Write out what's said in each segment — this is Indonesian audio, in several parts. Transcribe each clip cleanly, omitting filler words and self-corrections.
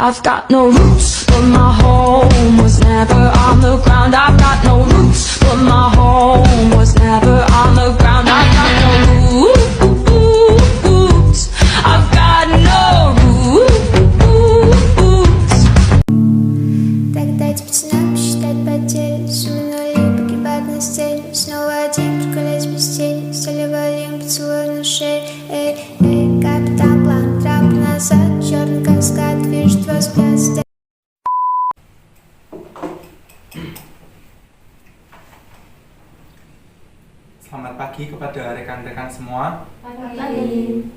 I've got no roots, but my home was never on the ground. I've got no roots, but my home was never on the ground. I've got no roots. I've got no roots. Тогда спецназ считать потери, сумнули погибать на сцене. Снова один проколеть без тени, стали валим поцелуй на шее. Эй, эй, капитан план, трап назад, черный каскад, вижу твой взгляд. Selamat pagi kepada rekan-rekan semua. Pagi.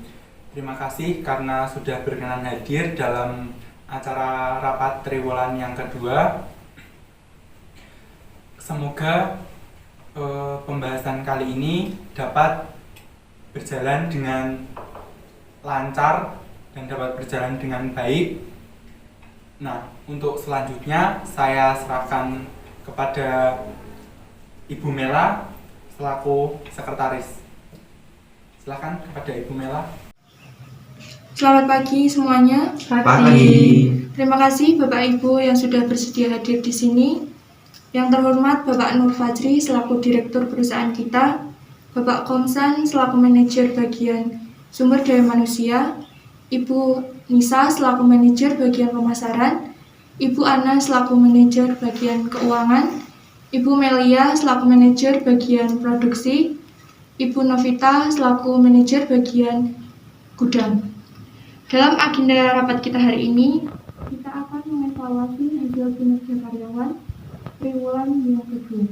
Terima kasih karena sudah berkenan hadir dalam acara rapat triwulan yang kedua. Semoga pembahasan kali ini dapat berjalan dengan lancar dan dapat berjalan dengan baik. Nah, untuk selanjutnya saya serahkan kepada Ibu Mela selaku sekretaris. Silakan kepada Ibu Mela. Selamat pagi semuanya. Pagi. Terima kasih Bapak Ibu yang sudah bersedia hadir di sini. Yang terhormat Bapak Nur Fajri selaku Direktur perusahaan kita, Bapak Komsan selaku Manajer bagian Sumber Daya Manusia, Ibu Nisa selaku Manajer bagian Pemasaran, Ibu Ana selaku Manajer bagian Keuangan, Ibu Melia selaku Manajer bagian Produksi, Ibu Novita selaku Manajer bagian Gudang. Dalam agenda rapat kita hari ini, kita akan mengevaluasi hasil kinerja karyawan triwulan yang kedua.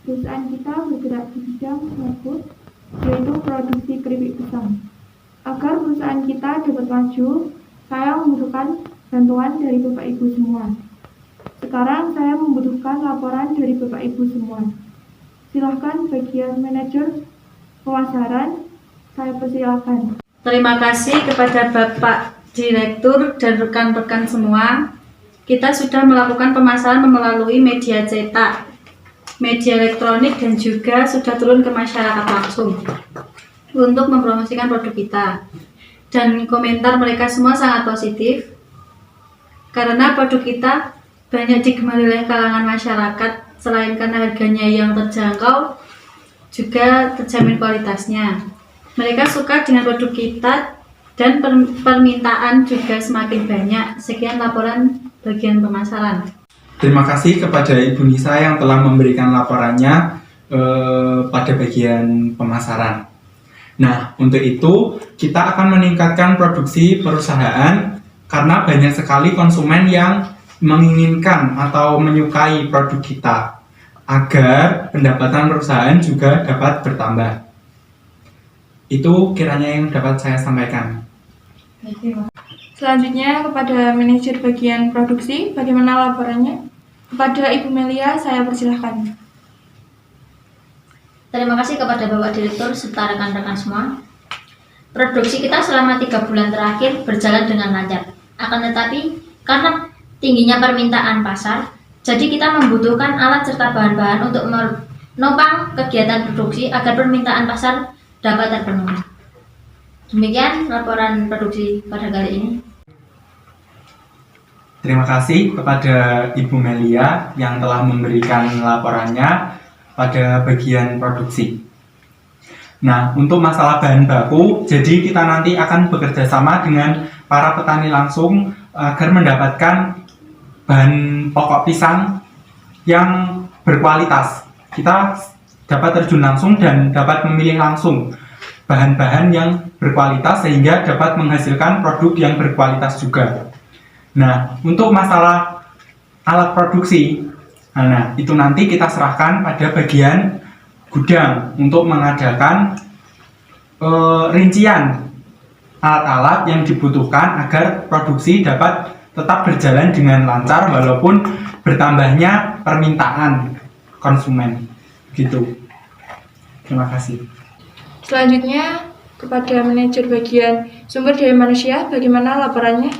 Perusahaan kita bergerak di bidang smart food, yaitu produksi keripik pisang. Agar perusahaan kita dapat maju, saya membutuhkan bantuan dari Bapak Ibu semua. Sekarang saya membutuhkan laporan dari Bapak Ibu semua. Silahkan bagian manajer pemasaran, saya persilakan. Terima kasih kepada Bapak Direktur dan rekan-rekan semua. Kita sudah melakukan pemasaran melalui media cetak, media elektronik, dan juga sudah turun ke masyarakat langsung untuk mempromosikan produk kita. Dan komentar mereka semua sangat positif karena produk kita banyak digemari oleh kalangan masyarakat. Selain karena harganya yang terjangkau, juga terjamin kualitasnya. Mereka suka dengan produk kita dan permintaan juga semakin banyak. Sekian laporan bagian pemasaran. Terima kasih kepada Ibu Nisa yang telah memberikan laporannya pada bagian pemasaran. Nah, untuk itu kita akan meningkatkan produksi perusahaan karena banyak sekali konsumen yang menginginkan atau menyukai produk kita agar pendapatan perusahaan juga dapat bertambah. Itu kiranya yang dapat saya sampaikan. Selanjutnya kepada manajer bagian produksi, bagaimana laporannya? Kepada Ibu Melia, saya persilahkan. Terima kasih kepada Bapak Direktur serta rekan-rekan semua. Produksi kita selama 3 bulan terakhir berjalan dengan lancar. Akan tetapi, karena tingginya permintaan pasar, jadi kita membutuhkan alat serta bahan-bahan untuk menopang kegiatan produksi agar permintaan pasar dapat terpenuhi. Demikian laporan produksi pada kali ini. Terima kasih kepada Ibu Melia yang telah memberikan laporannya pada bagian produksi. Nah, untuk masalah bahan baku, jadi kita nanti akan bekerja sama dengan para petani langsung agar mendapatkan bahan pokok pisang yang berkualitas. Kita dapat terjun langsung dan dapat memilih langsung bahan-bahan yang berkualitas sehingga dapat menghasilkan produk yang berkualitas juga. Nah, untuk masalah alat produksi, nah itu nanti kita serahkan pada bagian gudang untuk mengadakan rincian alat-alat yang dibutuhkan agar produksi dapat tetap berjalan dengan lancar walaupun bertambahnya permintaan konsumen. Gitu. Terima kasih. Selanjutnya kepada manajer bagian Sumber Daya Manusia, bagaimana laporannya?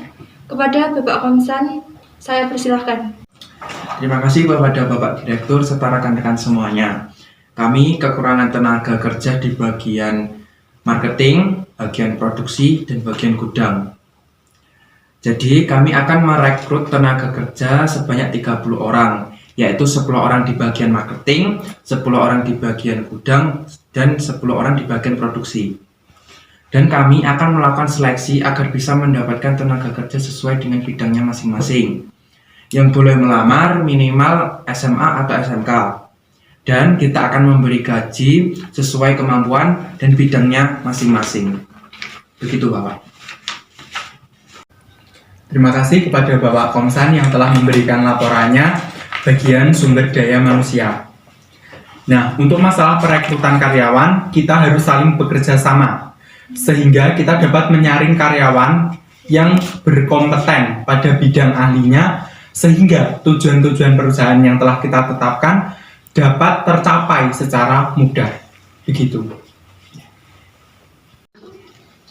Kepada Bapak Komsan, saya persilahkan. Terima kasih kepada Bapak Direktur serta rekan-rekan semuanya. Kami kekurangan tenaga kerja di bagian marketing, bagian produksi, dan bagian gudang. Jadi kami akan merekrut tenaga kerja sebanyak 30 orang, yaitu 10 orang di bagian marketing, 10 orang di bagian gudang, dan 10 orang di bagian produksi. Dan kami akan melakukan seleksi agar bisa mendapatkan tenaga kerja sesuai dengan bidangnya masing-masing. Yang boleh melamar minimal SMA atau SMK. Dan kita akan memberi gaji sesuai kemampuan dan bidangnya masing-masing. Begitu Bapak. Terima kasih kepada Bapak Komsan yang telah memberikan laporannya bagian sumber daya manusia. Nah, untuk masalah perekrutan karyawan, kita harus saling bekerja sama, sehingga kita dapat menyaring karyawan yang berkompeten pada bidang ahlinya, sehingga tujuan-tujuan perusahaan yang telah kita tetapkan dapat tercapai secara mudah. Begitu.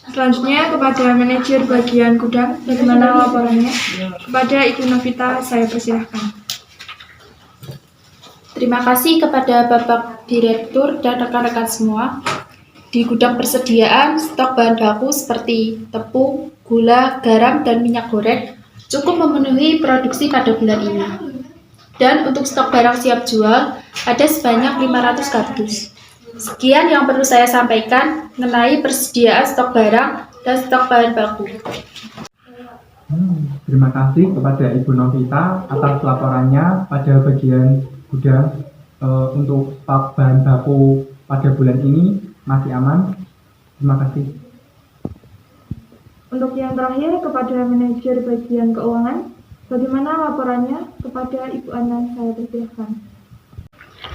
Selanjutnya kepada manajer bagian gudang, bagaimana laporannya? Kepada Ibu Novita, saya persilahkan. Terima kasih kepada Bapak Direktur dan rekan-rekan semua. Di gudang persediaan stok bahan baku seperti tepung, gula, garam, dan minyak goreng cukup memenuhi produksi pada bulan ini. Dan untuk stok barang siap jual ada sebanyak 500 kardus. Sekian yang perlu saya sampaikan mengenai persediaan stok barang dan stok bahan baku. Terima kasih kepada Ibu Novita atas laporannya pada bagian gudang. Untuk stok bahan baku pada bulan ini masih aman. Terima kasih. Untuk yang terakhir kepada manajer bagian keuangan, bagaimana laporannya? Kepada Ibu Ana, saya persilahkan.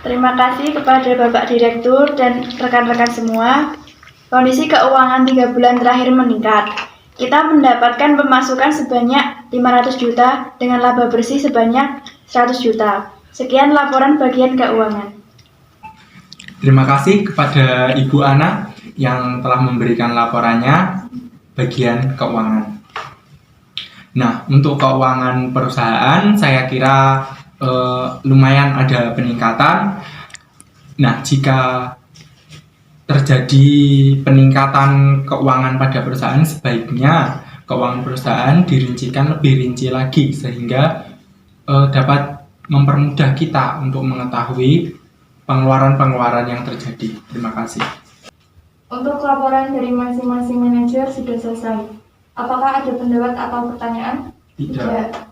Terima kasih kepada Bapak Direktur dan rekan-rekan semua. Kondisi keuangan 3 bulan terakhir meningkat. Kita mendapatkan pemasukan sebanyak 500 juta dengan laba bersih sebanyak 100 juta. Sekian laporan bagian keuangan. Terima kasih kepada Ibu Ana yang telah memberikan laporannya bagian keuangan. Nah, untuk keuangan perusahaan saya kira lumayan ada peningkatan. Nah, jika terjadi peningkatan keuangan pada perusahaan, sebaiknya keuangan perusahaan dirincikan lebih rinci lagi sehingga dapat mempermudah kita untuk mengetahui pengeluaran-pengeluaran yang terjadi. Terima kasih. Untuk laporan dari masing-masing manajer sudah selesai. Apakah ada pendapat atau pertanyaan? Tidak.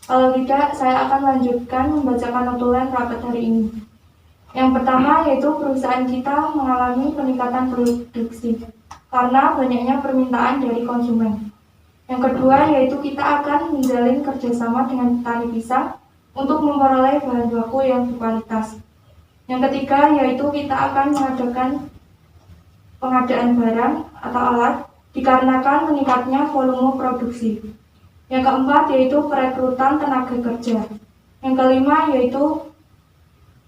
Kalau tidak, saya akan lanjutkan membacakan notulen rapat hari ini. Yang pertama yaitu perusahaan kita mengalami peningkatan produksi karena banyaknya permintaan dari konsumen. Yang kedua yaitu kita akan menjalin kerjasama dengan petani pisang untuk memperoleh bahan baku yang berkualitas. Yang ketiga yaitu kita akan mengadakan pengadaan barang atau alat dikarenakan meningkatnya volume produksi. Yang keempat yaitu perekrutan tenaga kerja. Yang kelima yaitu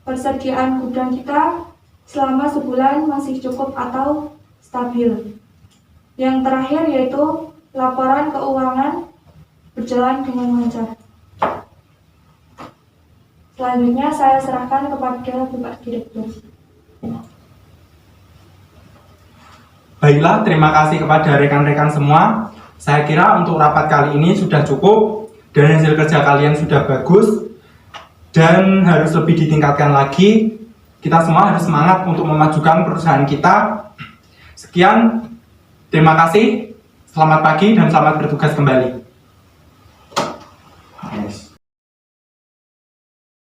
persediaan gudang kita selama sebulan masih cukup atau stabil. Yang terakhir yaitu laporan keuangan berjalan dengan lancar. Selanjutnya saya serahkan kepada Bapak Direktur. Baiklah, terima kasih kepada rekan-rekan semua. Saya kira untuk rapat kali ini sudah cukup dan hasil kerja kalian sudah bagus dan harus lebih ditingkatkan lagi. Kita semua harus semangat untuk memajukan perusahaan kita. Sekian, terima kasih, selamat pagi dan selamat bertugas kembali.